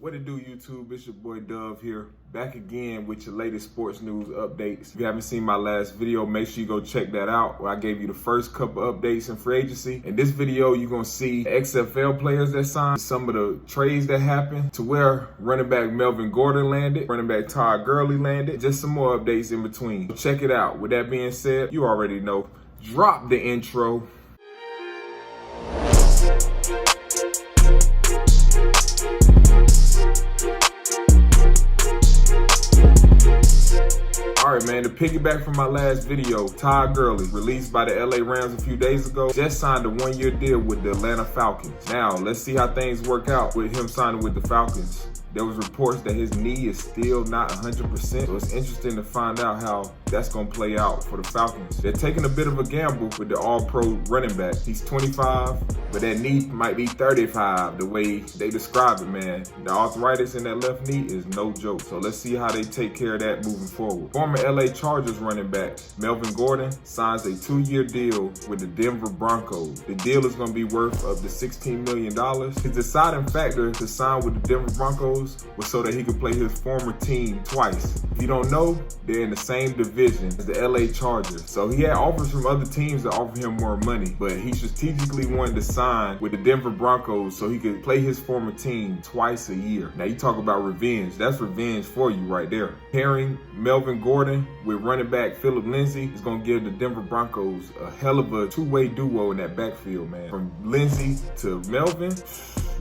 What it do, YouTube? It's your boy Dove here, back again with your latest sports news updates. If you haven't seen my last video, make sure you go check that out, where I gave you the first couple updates in free agency. In this video, you're going to see XFL players that signed, some of the trades that happened, to where running back Melvin Gordon landed, running back Todd Gurley landed, just some more updates in between. So check it out. With that being said, you already know, drop the intro. Alright man, to piggyback from my last video, Todd Gurley, released by the LA Rams a few days ago, just signed a one-year deal with the Atlanta Falcons. Now, let's see how things work out with him signing with the Falcons. There was reports that his knee is still not 100%, so it's interesting to find out how that's going to play out for the Falcons. They're taking a bit of a gamble with the all-pro running back. He's 25, but that knee might be 35, the way they describe it, man. The arthritis in that left knee is no joke, so let's see how they take care of that moving forward. Former LA Chargers running back Melvin Gordon signs a 2-year deal with the Denver Broncos. The deal is going to be worth up to $16 million. His deciding factor to sign with the Denver Broncos was so that he could play his former team twice. If you don't know, they're in the same division as the LA Chargers. So he had offers from other teams that offered him more money, but he strategically wanted to sign with the Denver Broncos so he could play his former team twice a year. Now you talk about revenge. That's revenge for you right there. Pairing Melvin Gordon with running back Philip Lindsay is going to give the Denver Broncos a hell of a two-way duo in that backfield, man. From Lindsay to Melvin,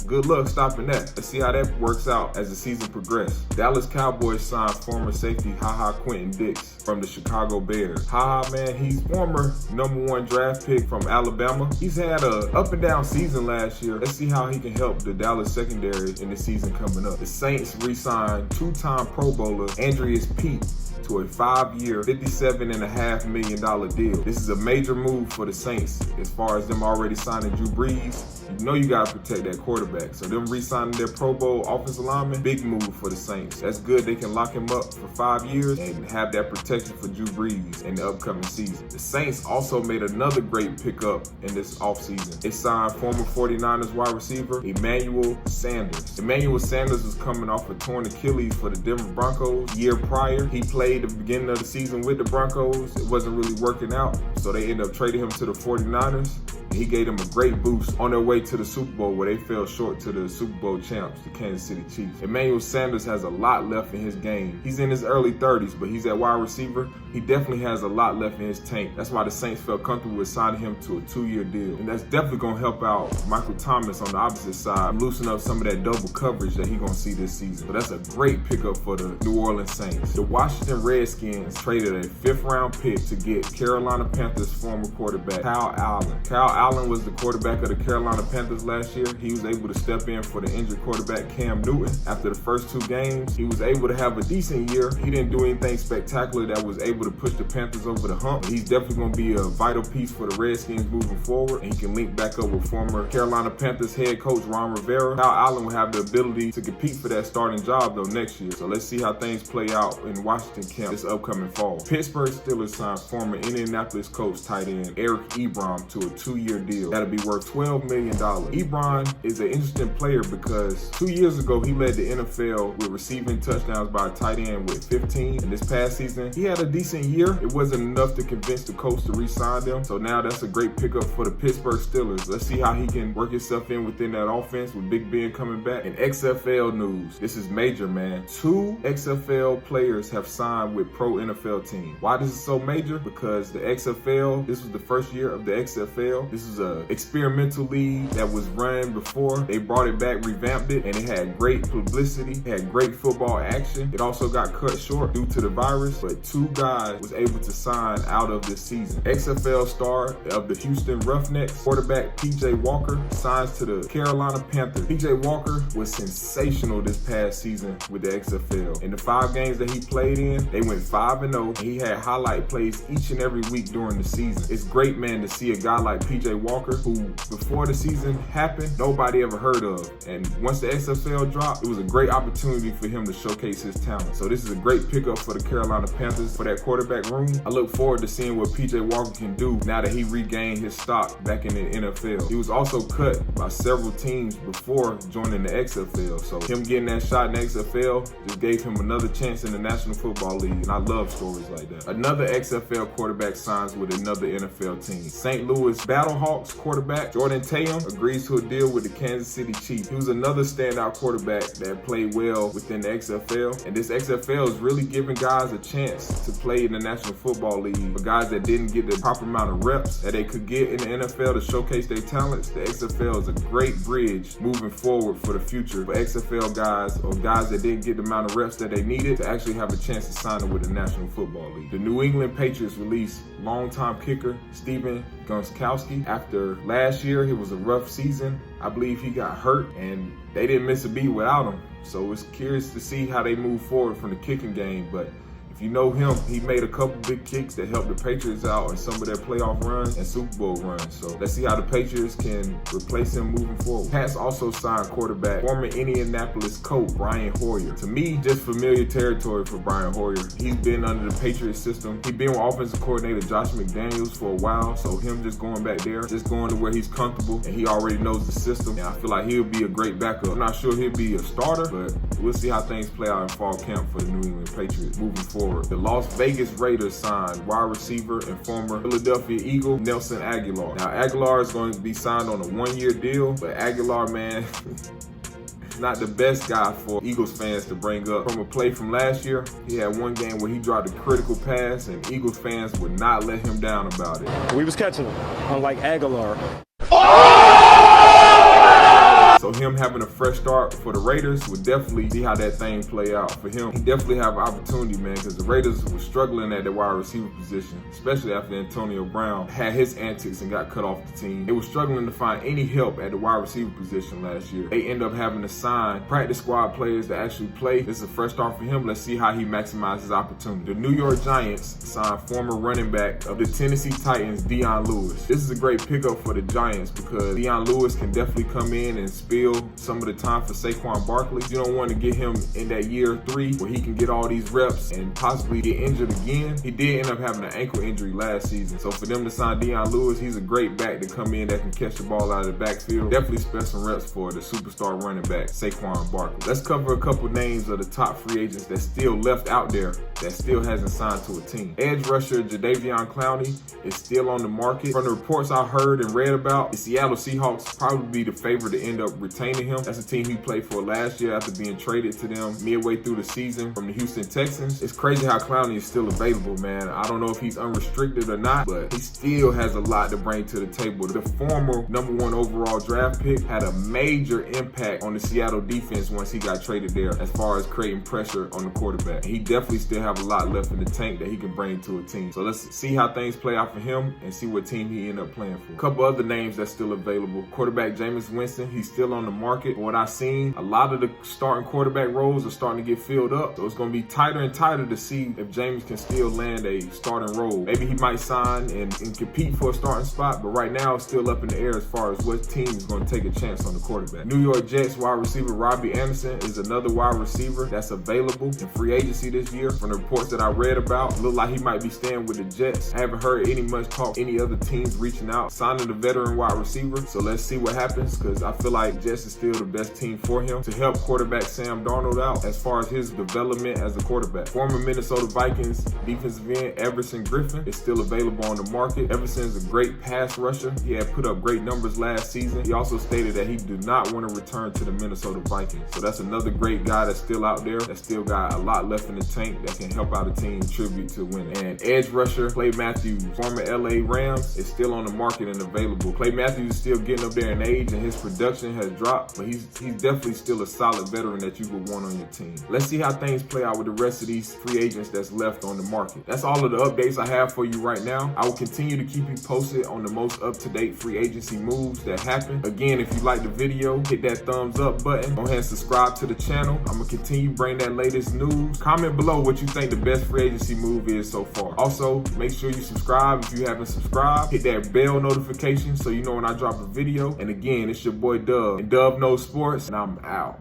good luck stopping that. Let's see how that works out as the season progressed. Dallas Cowboys signed former safety Quentin Dix from the Chicago Bears. Man, he's former #1 draft pick from Alabama. He's had a up and down season last year. Let's see how he can help the Dallas secondary in the season coming up. The Saints re-signed 2-time Pro Bowler Andreas Pete to a 5-year, $57.5 million deal. This is a major move for the Saints as far as them already signing Drew Brees. You know you gotta protect that quarterback. So them re-signing their Pro Bowl offensive lineman, big move for the Saints. That's good. They can lock him up for 5 years and have that protection for Drew Brees in the upcoming season. The Saints also made another great pickup in this offseason. They signed former 49ers wide receiver Emmanuel Sanders. Emmanuel Sanders was coming off a torn Achilles for the Denver Broncos. Year prior, he played the beginning of the season with the Broncos. It wasn't really working out, so they ended up trading him to the 49ers. He gave them a great boost on their way to the Super Bowl, where they fell short to the Super Bowl champs, the Kansas City Chiefs. Emmanuel Sanders has a lot left in his game. He's in his early 30s, but he's at wide receiver. He definitely has a lot left in his tank. That's why the Saints felt comfortable with signing him to a 2-year deal. And that's definitely going to help out Michael Thomas on the opposite side, loosen up some of that double coverage that he's going to see this season. So that's a great pickup for the New Orleans Saints. The Washington Redskins traded a 5th-round pick to get Carolina Panthers former quarterback Kyle Allen. Kyle Allen was the quarterback of the Carolina Panthers last year. He was able to step in for the injured quarterback Cam Newton. After the first 2 games, he was able to have a decent year. He didn't do anything spectacular that was able to push the Panthers over the hump. He's definitely going to be a vital piece for the Redskins moving forward, and he can link back up with former Carolina Panthers head coach Ron Rivera. Kyle Allen will have the ability to compete for that starting job though next year. So let's see how things play out in Washington camp this upcoming fall. Pittsburgh Steelers signed former Indianapolis Colts tight end Eric Ebron to a 2-year deal. That'll be worth $12 million. Ebron is an interesting player because 2 years ago, he led the NFL with receiving touchdowns by a tight end with 15. And this past season, he had a decent year. It wasn't enough to convince the Colts to re-sign them. So now that's a great pickup for the Pittsburgh Steelers. Let's see how he can work himself in within that offense with Big Ben coming back. In XFL news, this is major, man. 2 XFL players have signed with pro NFL teams. Why this is so major? Because the XFL, this was the first year of the XFL. This is a experimental league that was run before. They brought it back, revamped it, and it had great publicity, it had great football action. It also got cut short due to the virus, but 2 guys was able to sign out of this season. XFL Star of the Houston Roughnecks, quarterback PJ Walker, signs to the Carolina Panthers. PJ Walker was sensational this past season with the XFL. In the 5 games that he played in, they went 5-0, and he had highlight plays each and every week during the season. It's great, man, to see a guy like PJ Walker, who before the season happened, nobody ever heard of. And once the XFL dropped, it was a great opportunity for him to showcase his talent. So this is a great pickup for the Carolina Panthers for that quarterback quarterback room. I look forward to seeing what PJ Walker can do now that he regained his stock back in the NFL. He was also cut by several teams before joining the XFL, so him getting that shot in the XFL just gave him another chance in the National Football League, and I love stories like that. Another XFL quarterback signs with another NFL team. St. Louis Battlehawks quarterback Jordan Tatum agrees to a deal with the Kansas City Chiefs. He was another standout quarterback that played well within the XFL, and this XFL is really giving guys a chance to play in the National Football League. For guys that didn't get the proper amount of reps that they could get in the NFL to showcase their talents, the XFL is a great bridge moving forward for the future for XFL guys or guys that didn't get the amount of reps that they needed to actually have a chance to sign with the National Football League. The New England Patriots released longtime kicker Steven Gostkowski. After last year, it was a rough season. I believe he got hurt and they didn't miss a beat without him. So it's curious to see how they move forward from the kicking game. But if you know him, he made a couple big kicks that helped the Patriots out in some of their playoff runs and Super Bowl runs. So let's see how the Patriots can replace him moving forward. Pats also signed quarterback, former Indianapolis Colt Brian Hoyer. To me, just familiar territory for Brian Hoyer. He's been under the Patriots system. He's been with offensive coordinator Josh McDaniels for a while. So him just going back there, just going to where he's comfortable, and he already knows the system. And I feel like he'll be a great backup. I'm not sure he'll be a starter, but we'll see how things play out in fall camp for the New England Patriots moving forward. The Las Vegas Raiders signed wide receiver and former Philadelphia Eagle Nelson Aguilar. Now, Aguilar is going to be signed on a one-year deal, but Aguilar, man, not the best guy for Eagles fans to bring up. From a play from last year, he had one game where he dropped a critical pass, and Eagles fans would not let him down about it. We was catching him, unlike Aguilar. So him having a fresh start for the Raiders would definitely see how that thing play out for him. He definitely have opportunity, man, because the Raiders were struggling at the wide receiver position, especially after Antonio Brown had his antics and got cut off the team. They were struggling to find any help at the wide receiver position last year. They end up having to sign practice squad players to actually play. This is a fresh start for him. Let's see how he maximizes opportunity. The New York Giants signed former running back of the Tennessee Titans, Dion Lewis. This is a great pickup for the Giants because Dion Lewis can definitely come in and spill some of the time for Saquon Barkley. You don't want to get him in that year 3 where he can get all these reps and possibly get injured again. He did end up having an ankle injury last season. So for them to sign Dion Lewis, he's a great back to come in that can catch the ball out of the backfield. Definitely spend some reps for the superstar running back, Saquon Barkley. Let's cover a couple names of the top free agents that's still left out there that still hasn't signed to a team. Edge rusher Jadeveon Clowney is still on the market. From the reports I heard and read about, the Seattle Seahawks probably be the favorite to end up retaining him. That's a team he played for last year after being traded to them midway through the season from the Houston Texans. It's crazy how Clowney is still available, man. I don't know if he's unrestricted or not, but he still has a lot to bring to the table. The former #1 overall draft pick had a major impact on the Seattle defense once he got traded there as far as creating pressure on the quarterback. He definitely still have a lot left in the tank that he can bring to a team. So let's see how things play out for him and see what team he end up playing for. A couple other names that's still available. Quarterback Jameis Winston, he's still on the market. From what I've seen, a lot of the starting quarterback roles are starting to get filled up. So it's going to be tighter and tighter to see if James can still land a starting role. Maybe he might sign and compete for a starting spot, but right now it's still up in the air as far as what team is going to take a chance on the quarterback. New York Jets wide receiver Robbie Anderson is another wide receiver that's available in free agency this year. From the reports that I read about, it looked like he might be staying with the Jets. I haven't heard any much talk, any other teams reaching out, signing a veteran wide receiver. So let's see what happens, because I feel like Jets is still the best team for him to help quarterback Sam Darnold out as far as his development as a quarterback. Former Minnesota Vikings defensive end Everson Griffin is still available on the market. Everson's a great pass rusher. He had put up great numbers last season. He also stated that he did not want to return to the Minnesota Vikings. So that's another great guy that's still out there, that still got a lot left in the tank that can help out a team contribute to winning. And edge rusher Clay Matthews, former LA Rams, is still on the market and available. Clay Matthews is still getting up there in age and his production has dropped, but he's definitely still a solid veteran that you would want on your team. Let's see how things play out with the rest of these free agents that's left on the market. That's all of the updates I have for you right now. I will continue to keep you posted on the most up-to-date free agency moves that happen. Again, if you like the video, hit that thumbs up button. Go ahead and subscribe to the channel. I'm going to continue bringing that latest news. Comment below what you think the best free agency move is so far. Also, make sure you subscribe if you haven't subscribed. Hit that bell notification so you know when I drop a video. And again, it's your boy Dub, and Dub Knows Sports, and I'm out.